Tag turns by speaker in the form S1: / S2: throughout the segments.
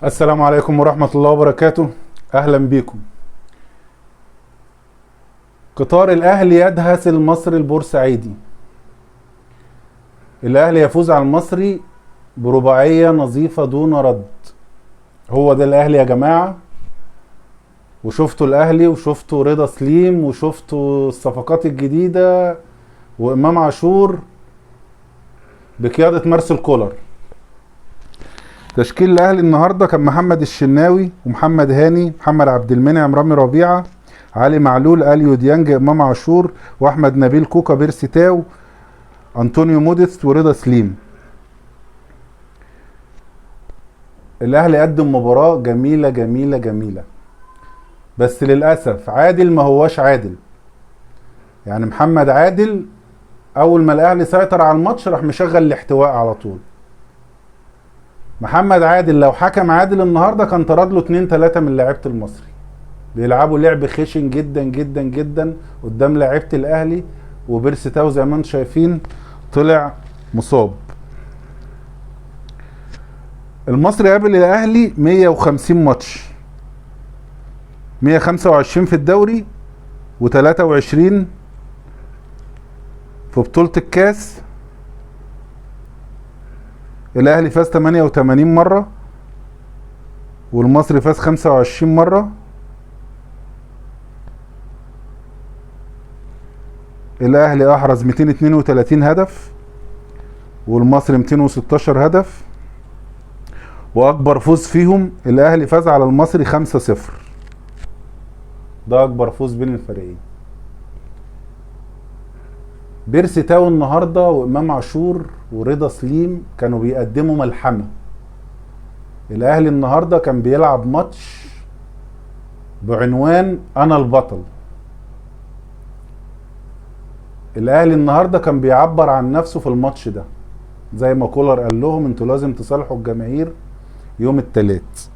S1: السلام عليكم ورحمة الله وبركاته. أهلا بكم. قطار الأهلي يدهس المصري البورسعيدي. الأهلي يفوز على المصري برباعية نظيفة دون رد. هو ده الأهلي يا جماعة. وشفتوا الأهلي وشفتوا رضا سليم وشفتوا الصفقات الجديدة وإمام عاشور بقيادة مارسيل كولر. تشكيل الاهلي النهارده كان محمد الشناوي ومحمد هاني، محمد عبد المنعم، رامي ربيعه، علي معلول، اليو ديانج، امام عاشور، واحمد نبيل، كوكا، بيرسي تاو، انطونيو موديست، ورضا سليم. الاهلي قدم مباراه جميله جميله جميله، بس للاسف عادل ما هواش عادل. يعني محمد عادل اول ما الاهلي سيطر على الماتش راح مشغل الاحتواء على طول. محمد عادل لو حكم عادل النهارده كان طرد له 2-3 من لعيبه المصري. بيلعبوا لعب خشن جدا جدا جدا قدام لعيبه الاهلي، وبيرسي تاو زي ما انتم شايفين طلع مصاب. المصري قابل الاهلي 150 ماتش، 125 في الدوري و23 في بطوله الكاس. الاهلي فاز 88 مره والمصري فاز 25 مره. الاهلي احرز 232 هدف والمصري 216 هدف، واكبر فوز فيهم الاهلي فاز على المصري 5-0. ده اكبر فوز بين الفريقين. بيرسي تاو النهارده وامام عاشور ورضا سليم كانوا بيقدموا ملحمه. الاهلي النهارده كان بيلعب ماتش بعنوان انا البطل. الاهلي النهارده كان بيعبر عن نفسه في الماتش ده، زي ما كولر قال لهم انتوا لازم تصالحوا الجماهير يوم الثلاث.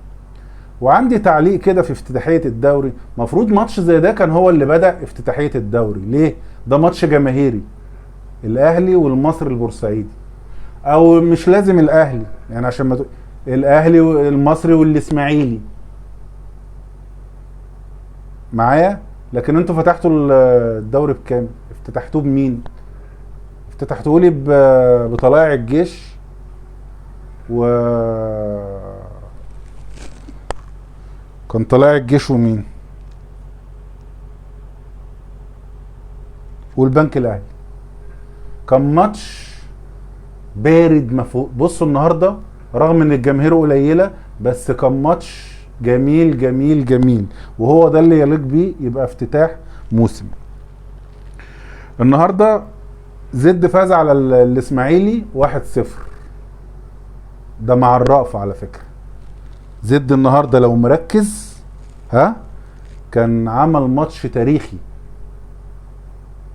S1: وعندي تعليق كده في افتتاحيه الدوري، مفروض ماتش زي ده كان هو اللي بدأ افتتاحيه الدوري. ليه؟ ده ماتش جماهيري، الاهلي والمصري البورسعيدي، او مش لازم الاهلي، يعني عشان ما الاهلي والمصري والاسماعيلي معايا. لكن انتوا فتحتوا الدوري بكام؟ افتتحتوه بمين؟ افتتحتوه لي بطلائع الجيش و كان طلائع الجيش ومين؟ والبنك الاهلي. كان ماتش بارد مفوق. بصوا النهارده رغم ان الجماهير قليله بس كان ماتش جميل جميل جميل، وهو ده اللي يليق بيه يبقى افتتاح موسم. النهارده زد فاز على الاسماعيلي 1-0. ده مع الرأفة على فكرة. زد النهارده لو مركز كان عمل ماتش تاريخي.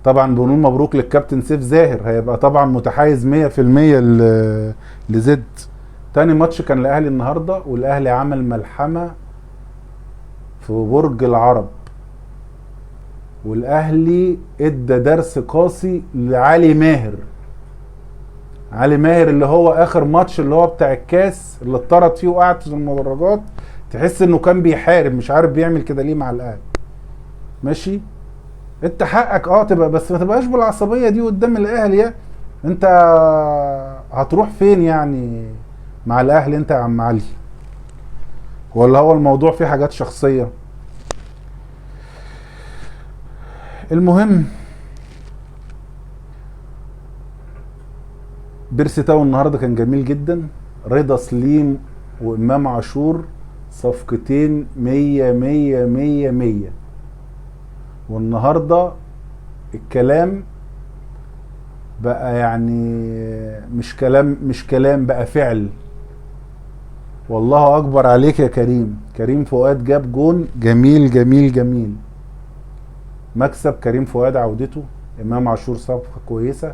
S1: طبعا بنقول مبروك للكابتن سيف زاهر، هيبقى طبعا متحيز 100% لزد. تاني ماتش كان الاهلي النهارده، والاهلي عمل ملحمه في برج العرب، والاهلي ادى درس قاسي لعلي ماهر. علي ماهر اللي هو اخر ماتش اللي هو بتاع الكاس اللي اتطرد فيه وقعد في المدرجات، تحس انه كان بيحارب، مش عارف بيعمل كده ليه مع الاهلي. ماشي، انت حقك تبقى، بس ما تبقاش بالعصبيه دي قدام الاهلي. انت هتروح فين يعني مع الاهلي انت يا عم علي؟ ولا هو الموضوع فيه حاجات شخصيه؟ المهم بيرسي تاو النهارده كان جميل جدا. رضا سليم وامام عاشور صفقتين 100 والنهارده الكلام بقى يعني مش كلام بقى فعل. والله اكبر عليك يا كريم فؤاد جاب جون جميل جميل جميل. مكسب كريم فؤاد، عودته. امام عاشور صفقه كويسه،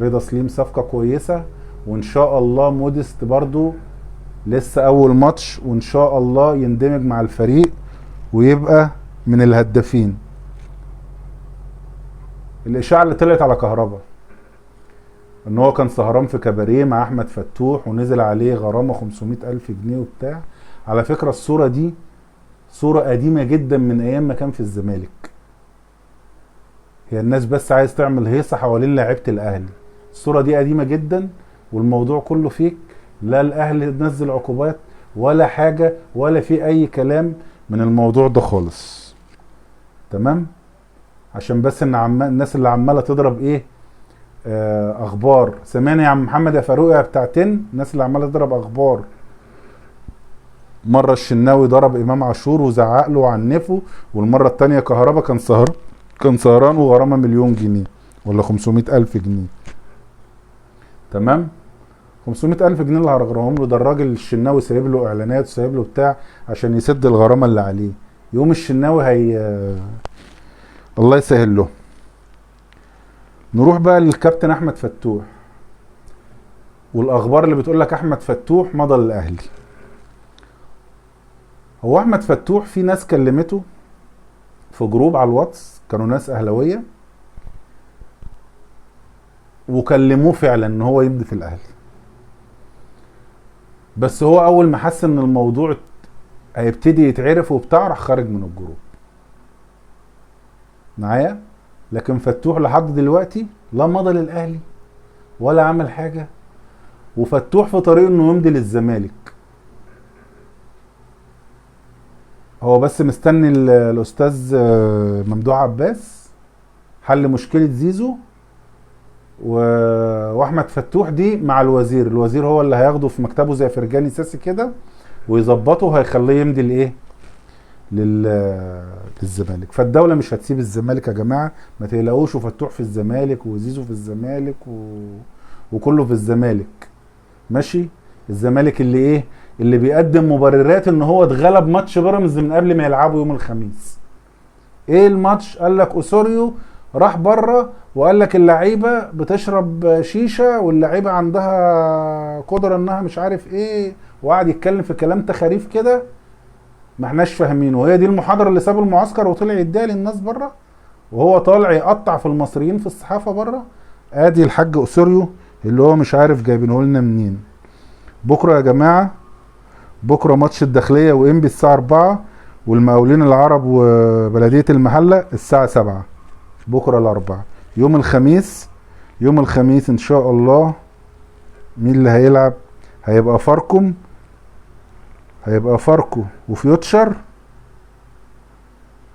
S1: رضا سليم صفقه كويسه، وان شاء الله موديست برضو لسه اول ماتش، وان شاء الله يندمج مع الفريق ويبقى من الهدافين. الاشاعه اللي طلعت على كهربا ان هو كان سهران في كباريه مع احمد فتوح ونزل عليه غرامة 500,000 جنيه وبتاع. على فكرة الصورة دي صورة قديمة جدا من ايام ما كان في الزمالك. هي الناس بس عايز تعمل هيصة حوالين لعيبة الاهلي. الصورة دي قديمة جدا والموضوع كله فيك. لا الاهلي نزل عقوبات ولا حاجة ولا في اي كلام من الموضوع ده خالص. تمام؟ عشان بس ان الناس اللي عمالة تضرب ايه اخبار. سمعني يا عم محمد يا فاروق يا بتاع الناس اللي عمالة تضرب اخبار. مرة الشناوي ضرب امام عاشور وزعق له وعنفه، والمرة التانية كهربا كان سهران وغرامة 1,000,000 جنيه ولا 500,000 جنيه. تمام؟ 500,000 جنيه اللي هرغرهم له ده الراجل الشناوي سايب له اعلانات وسايب له بتاع عشان يسد الغرامة اللي عليه. يوم الشناوي الله يسهل له. نروح بقى للكابتن احمد فتوح والاخبار اللي بتقول لك احمد فتوح مضى للاهلي. هو احمد فتوح في ناس كلمته في جروب على الواتس، كانوا ناس اهلاويه وكلموه فعلا ان هو يمضي في الاهلي، بس هو اول ما حس ان الموضوع هيبتدي يتعرف وبتاع راح خارج من الجروب معايا. لكن فتوح لحد دلوقتي لا مضى للاهلي ولا عمل حاجه، وفتوح في طريقه انه يمضي للزمالك. هو بس مستني الاستاذ ممدوح عباس حل مشكله زيزو واحمد فتوح دي مع الوزير هو اللي هياخده في مكتبه زي فرجاني ساسي كده ويظبطه وهيخليه يمضي لايه للزمالك. فالدوله مش هتسيب الزمالك يا جماعه، ما تقلقوش. وفتوح في الزمالك وزيزو في الزمالك وكله في الزمالك ماشي. الزمالك اللي بيقدم مبررات ان هو اتغلب ماتش بيراميدز من قبل ما يلعبوا يوم الخميس. ايه الماتش؟ قال لك اسوريو راح بره وقال لك اللعيبه بتشرب شيشه واللعيبه عندها قدره انها مش عارف ايه، وقعد يتكلم في كلام تخاريف كده ما احناش فاهمينه. وهي دي المحاضره اللي ساب المعسكر وطلع يديها للناس بره، وهو طالع يقطع في المصريين في الصحافه بره. ادي الحاج اسوريو اللي هو مش عارف جايبينه لنا منين. بكره يا جماعه، بكره ماتش الداخليه وانبي الساعه 4، والمقاولين العرب وبلديه المحله الساعه 7. بكره الاربعاء. يوم الخميس ان شاء الله مين اللي هيلعب؟ هيبقى فاركو وفيوتشر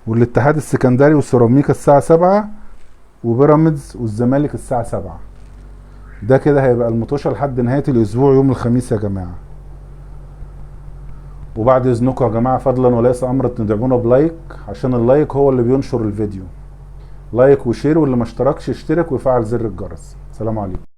S1: والاتحاد السكندري والسيراميكا الساعه 7، وبيراميدز والزمالك الساعه 7. ده كده هيبقى المطوشه لحد نهايه الاسبوع يوم الخميس يا جماعه. وبعد اذنكم يا جماعه فضلا وليس امرا تدعمونا بلايك، عشان اللايك هو اللي بينشر الفيديو. لايك وشير، واللي ما اشتركش يشترك ويفعل زر الجرس. سلام عليكم.